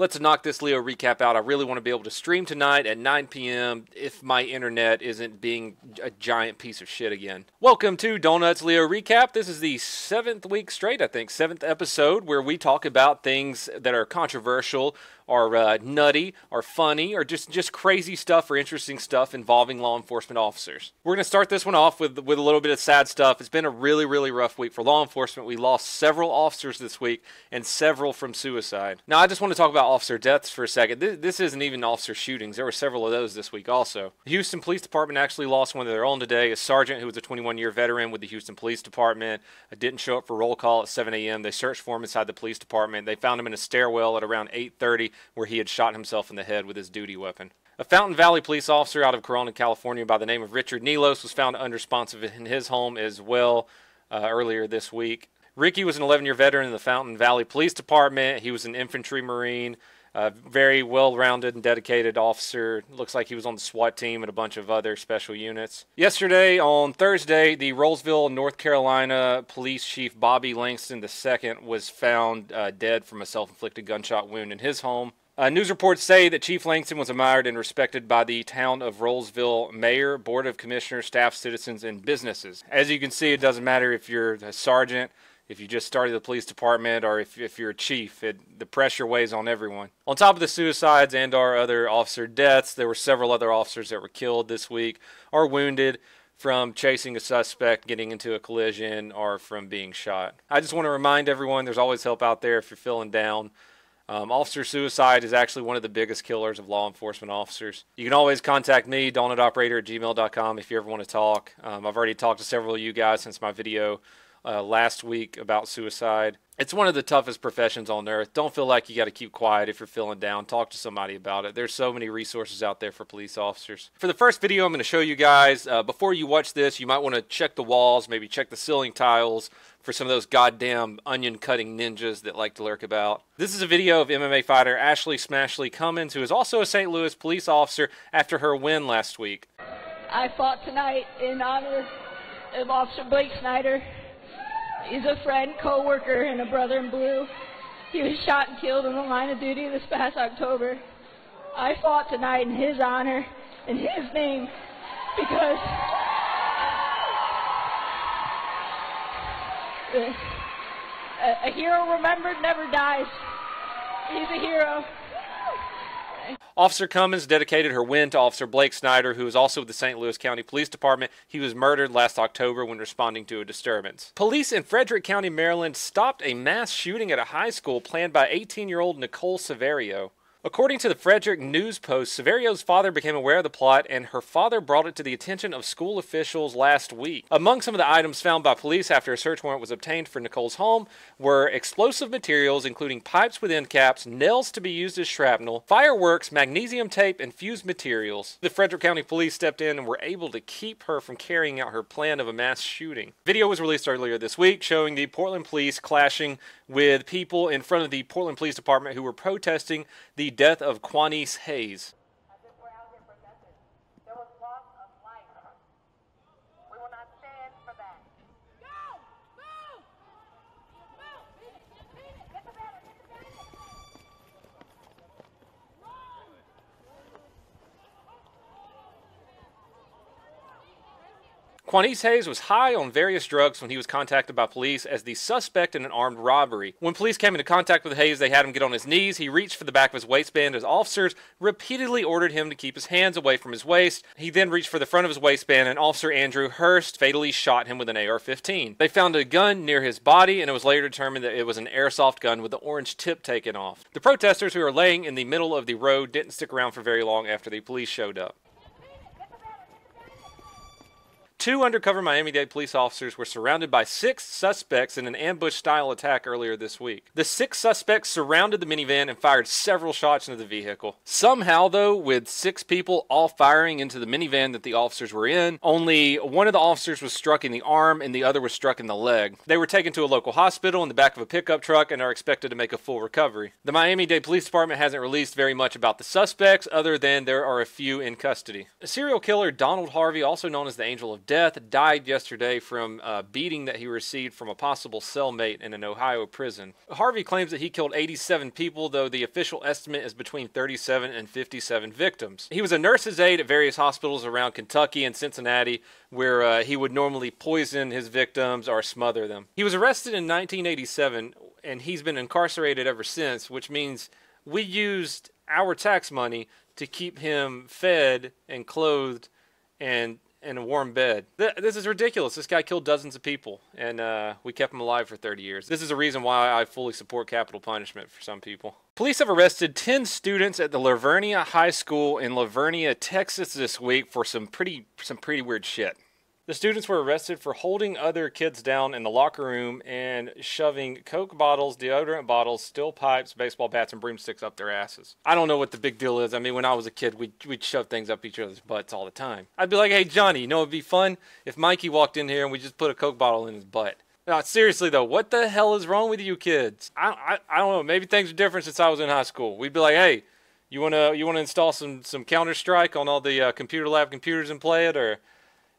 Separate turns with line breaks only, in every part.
Let's knock this Leo recap out. I really want to be able to stream tonight at 9 p.m. if my internet isn't being a giant piece of shit again. Welcome to Donuts Leo Recap. This is the 7th week straight, I think, 7th episode where we talk about things that are controversial, are nutty, are funny, or just crazy stuff or interesting stuff involving law enforcement officers. We're going to start this one off with a little bit of sad stuff. It's been a really, really rough week for law enforcement. We lost several officers this week and several from suicide. Now, I just want to talk about officer deaths for a second. This isn't even officer shootings. There were several of those this week also. The Houston Police Department actually lost one of their own today. A sergeant who was a 21-year veteran with the Houston Police Department didn't show up for roll call at 7 a.m. They searched for him inside the police department. They found him in a stairwell at around 8:30 where he had shot himself in the head with his duty weapon. A Fountain Valley police officer out of Corona, California by the name of Richard Nelos was found unresponsive in his home as well earlier this week. Ricky was an 11-year veteran in the Fountain Valley Police Department. He was an infantry marine, very well-rounded and dedicated officer. Looks like he was on the SWAT team and a bunch of other special units. Yesterday, on Thursday, the Rolesville, North Carolina Police Chief Bobby Langston II was found dead from a self-inflicted gunshot wound in his home. News reports say that Chief Langston was admired and respected by the town of Rolesville mayor, board of commissioners, staff, citizens, and businesses. As you can see, it doesn't matter if you're a sergeant, if you just started the police department, or if you're a chief. The pressure weighs on everyone. On top of the suicides and our other officer deaths, there were several other officers that were killed this week or wounded from chasing a suspect, getting into a collision, or from being shot. I just want to remind everyone there's always help out there if you're feeling down. Officer suicide is actually one of the biggest killers of law enforcement officers. You can always contact me, donutoperator@gmail.com, if you ever want to talk. I've already talked to several of you guys since my video last week about suicide. It's one of the toughest professions on earth. Don't feel like you got to keep quiet if you're feeling down. Talk to somebody about it. There's so many resources out there for police officers. For the first video I'm going to show you guys, before you watch this, you might want to check the walls, maybe check the ceiling tiles for some of those goddamn onion-cutting ninjas that like to lurk about. This is a video of MMA fighter Ashley Smashley Cummins, who is also a St. Louis police officer after her win last week.
I fought tonight in honor of Officer Blake Snyder. He's a friend, co-worker, and a brother in blue. He was shot and killed in the line of duty this past October. I fought tonight in his honor, in his name, because a hero remembered never dies. He's a hero.
Officer Cummins dedicated her win to Officer Blake Snyder, who is also with the St. Louis County Police Department. He was murdered last October when responding to a disturbance. Police in Frederick County, Maryland stopped a mass shooting at a high school planned by 18-year-old Nicole Severio. According to the Frederick News Post, Severio's father became aware of the plot, and her father brought it to the attention of school officials last week. Among some of the items found by police after a search warrant was obtained for Nicole's home were explosive materials, including pipes with end caps, nails to be used as shrapnel, fireworks, magnesium tape, and fused materials. The Frederick County Police stepped in and were able to keep her from carrying out her plan of a mass shooting. Video was released earlier this week showing the Portland police clashing with people in front of the Portland Police Department who were protesting the death of Quanice Hayes.
There was loss of life. We will not stand for that. Go! Move! Move! Get the banner! Get the banner!
Quanice Hayes was high on various drugs when he was contacted by police as the suspect in an armed robbery. When police came into contact with Hayes, they had him get on his knees. He reached for the back of his waistband as officers repeatedly ordered him to keep his hands away from his waist. He then reached for the front of his waistband, and Officer Andrew Hurst fatally shot him with an AR-15. They found a gun near his body, and it was later determined that it was an airsoft gun with the orange tip taken off. The protesters, who were laying in the middle of the road, didn't stick around for very long after the police showed up. Two undercover Miami-Dade police officers were surrounded by 6 suspects in an ambush-style attack earlier this week. The 6 suspects surrounded the minivan and fired several shots into the vehicle. Somehow, though, with 6 people all firing into the minivan that the officers were in, only one of the officers was struck in the arm and the other was struck in the leg. They were taken to a local hospital in the back of a pickup truck and are expected to make a full recovery. The Miami-Dade Police Department hasn't released very much about the suspects, other than there are a few in custody. Serial killer Donald Harvey, also known as the Angel of death, died yesterday from a beating that he received from a possible cellmate in an Ohio prison. Harvey claims that he killed 87 people, though the official estimate is between 37 and 57 victims. He was a nurse's aide at various hospitals around Kentucky and Cincinnati, where he would normally poison his victims or smother them. He was arrested in 1987, and he's been incarcerated ever since, which means we used our tax money to keep him fed and clothed and in a warm bed. This is ridiculous. This guy killed dozens of people, and we kept him alive for 30 years. This is a reason why I fully support capital punishment for some people. Police have arrested 10 students at the Lavernia High School in Lavernia, Texas this week for some pretty weird shit. The students were arrested for holding other kids down in the locker room and shoving Coke bottles, deodorant bottles, steel pipes, baseball bats, and broomsticks up their asses. I don't know what the big deal is. I mean, when I was a kid, we'd shove things up each other's butts all the time. I'd be like, hey, Johnny, you know it'd be fun if Mikey walked in here and we just put a Coke bottle in his butt. No, seriously though, what the hell is wrong with you kids? I don't know. Maybe things are different since I was in high school. We'd be like, hey, you wanna install some Counter-Strike on all the computer lab computers and play it, or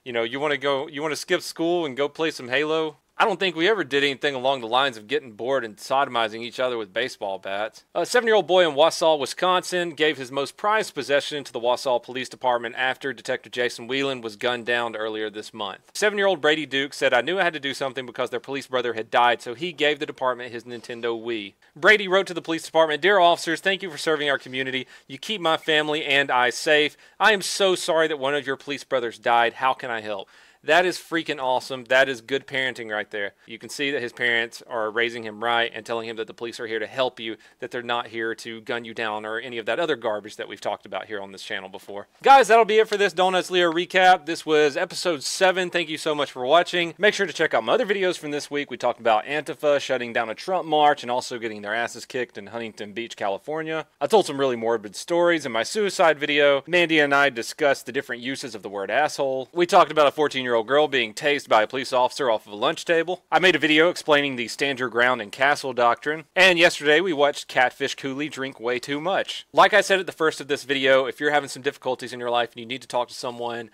you know, you want to skip school and go play some Halo? I don't think we ever did anything along the lines of getting bored and sodomizing each other with baseball bats. A 7-year-old boy in Wausau, Wisconsin, gave his most prized possession to the Wausau Police Department after Detective Jason Whelan was gunned down earlier this month. 7-year-old Brady Duke said, "I knew I had to do something because their police brother had died, so he gave the department his Nintendo Wii." Brady wrote to the police department, "Dear officers, thank you for serving our community. You keep my family and I safe. I am so sorry that one of your police brothers died. How can I help?" That is freaking awesome. That is good parenting right there. You can see that his parents are raising him right and telling him that the police are here to help you, that they're not here to gun you down or any of that other garbage that we've talked about here on this channel before. Guys, that'll be it for this Donuts Leo recap. This was episode 7. Thank you so much for watching. Make sure to check out my other videos from this week. We talked about Antifa shutting down a Trump march and also getting their asses kicked in Huntington Beach, California. I told some really morbid stories in my suicide video. Mandy and I discussed the different uses of the word asshole. We talked about a 14-year-old girl being tased by a police officer off of a lunch table. I made a video explaining the stand your ground and castle doctrine. And yesterday we watched Catfish Cooley drink way too much. Like I said at the first of this video, if you're having some difficulties in your life and you need to talk to someone,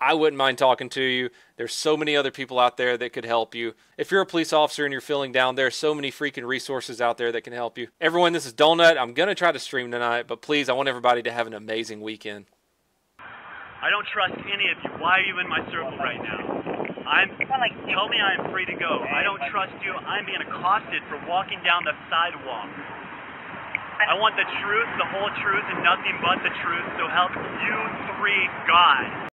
I wouldn't mind talking to you. There's so many other people out there that could help you. If you're a police officer and you're feeling down, there's so many freaking resources out there that can help you. Everyone, this is Donut. I'm going to try to stream tonight, but please, I want everybody to have an amazing weekend.
I don't trust any of you. Why are you in my circle right now? Tell me I am free to go. I don't trust you. I'm being accosted for walking down the sidewalk. I want the truth, the whole truth, and nothing but the truth, so help you 3 God.